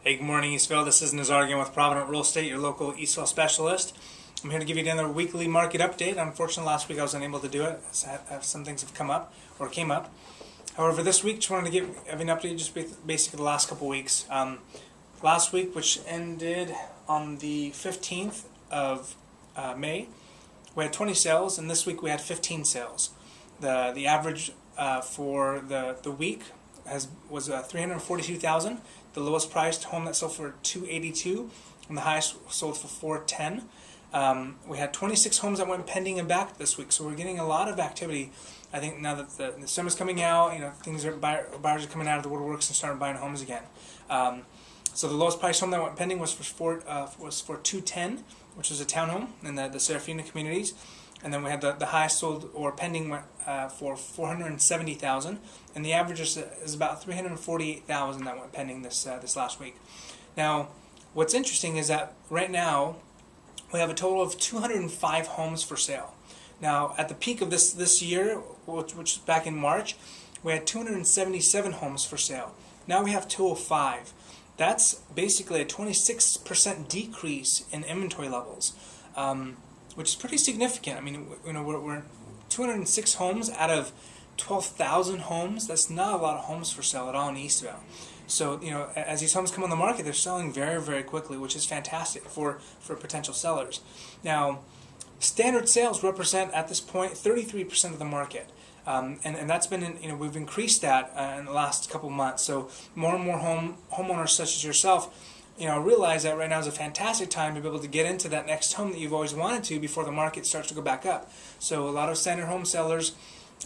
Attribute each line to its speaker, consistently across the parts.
Speaker 1: Hey, good morning, Eastvale. This is Nazar again with Provident Real Estate, your local Eastvale specialist. I'm here to give you another weekly market update. Unfortunately, last week I was unable to do it. Some things have come up, or came up. However, this week, just wanted to give an update, just basically the last couple weeks. Last week, which ended on the 15th of May, we had 20 sales, and this week we had 15 sales. The average for the week was 342,000. The lowest priced home that sold for 282, and the highest sold for 410. We had 26 homes that went pending and back this week, so we're getting a lot of activity. I think now that the summer's coming out, things are buyers are coming out of the woodworks and starting buying homes again. So the lowest priced home that went pending was for 210, which was a townhome in the Serafina communities. And then we had the highest sold or pending for 470,000, and the average is about 348,000 that went pending this last week. Now, what's interesting is that right now we have a total of 205 homes for sale. Now, at the peak of this year, which was back in March, we had 277 homes for sale. Now we have 205. That's basically a 26% decrease in inventory levels. Which is pretty significant. I mean, we're 206 homes out of 12,000 homes. That's not a lot of homes for sale at all in Eastvale. So, as these homes come on the market, they're selling very, very quickly, which is fantastic for potential sellers. Now, standard sales represent at this point 33% of the market. And that's been, we've increased that in the last couple months. So more and more homeowners such as yourself realize that right now is a fantastic time to be able to get into that next home that you've always wanted to before the market starts to go back up. So a lot of standard home sellers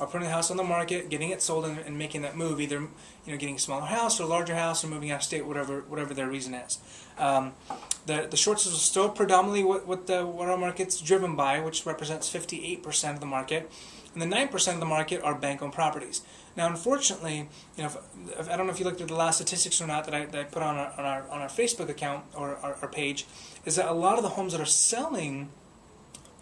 Speaker 1: are putting the house on the market, getting it sold, and making that move, either getting a smaller house or a larger house or moving out of state, whatever their reason is. The shorts is still predominantly what our market's driven by, which represents 58% of the market. And the 9% of the market are bank-owned properties. Now, unfortunately, if I don't know if you looked at the last statistics or not that I put on our Facebook account or our page, is that a lot of the homes that are selling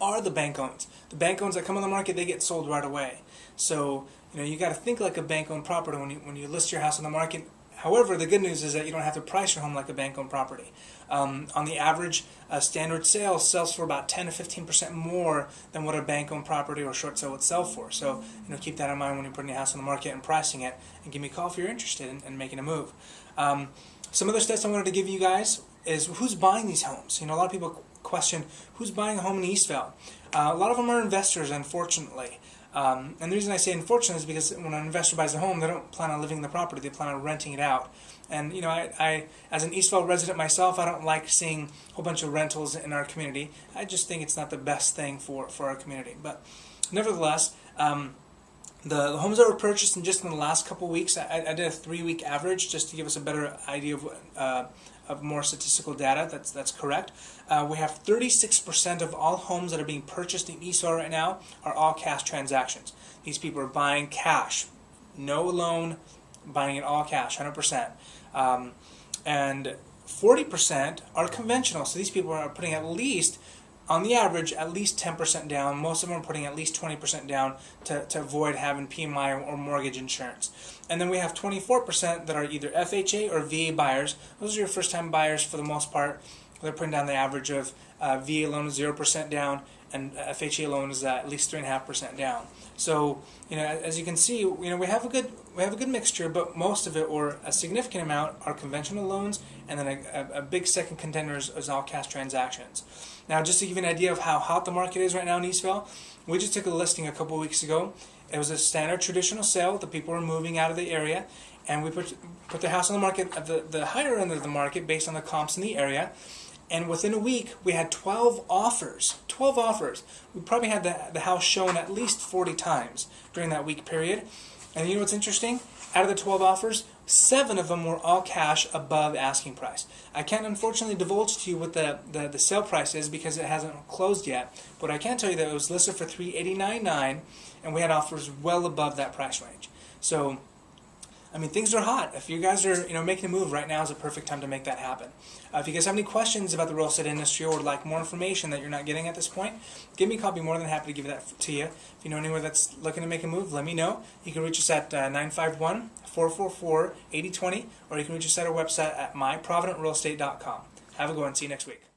Speaker 1: are the bank-owns. The bank-owns that come on the market, they get sold right away. So you got to think like a bank-owned property when you list your house on the market. However, the good news is that you don't have to price your home like a bank-owned property. On the average, a standard sale sells for about 10 to 15% more than what a bank-owned property or short sale would sell for. So, keep that in mind when you're putting your house on the market and pricing it. And give me a call if you're interested in making a move. Some other stats I wanted to give you guys is who's buying these homes. A lot of people question who's buying a home in Eastvale. A lot of them are investors, unfortunately. And the reason I say unfortunately is because when an investor buys a home, they don't plan on living in the property, they plan on renting it out. And I as an Eastvale resident myself, I don't like seeing a whole bunch of rentals in our community. I just think it's not the best thing for our community. But nevertheless, the homes that were purchased in the last couple of weeks, I did a 3-week average just to give us a better idea of more statistical data. That's correct. We have 36% of all homes that are being purchased in Eastvale right now are all cash transactions. These people are buying cash, no loan, buying it all cash, 100%. And 40% are conventional. So these people are putting at least, on the average, at least 10% down. Most of them are putting at least 20% down to avoid having PMI or mortgage insurance. And then we have 24% that are either FHA or VA buyers. Those are your first-time buyers for the most part. They're putting down the average of VA loan is 0% down, and FHA loan is at least 3.5% down. So as you can see, we have a good mixture, but most of it, or a significant amount, are conventional loans, and then a big second contender is all cash transactions. Now, just to give you an idea of how hot the market is right now in Eastvale, we just took a listing a couple of weeks ago. It was a standard traditional sale. The people were moving out of the area, and we put the house on the market at the higher end of the market based on the comps in the area. And within a week, we had 12 offers. 12 offers. We probably had the house shown at least 40 times during that week period. And you know what's interesting? Out of the 12 offers, 7 of them were all cash above asking price. I can't unfortunately divulge to you what the sale price is because it hasn't closed yet. But I can tell you that it was listed for $389.9, and we had offers well above that price range. So I mean, things are hot. If you guys are, making a move, right now is a perfect time to make that happen. If you guys have any questions about the real estate industry or would like more information that you're not getting at this point, give me a call. I'll be more than happy to give that to you. If you know anyone that's looking to make a move, let me know. You can reach us at 951-444-8020, or you can reach us at our website at myprovidentrealestate.com. Have a good one. See you next week.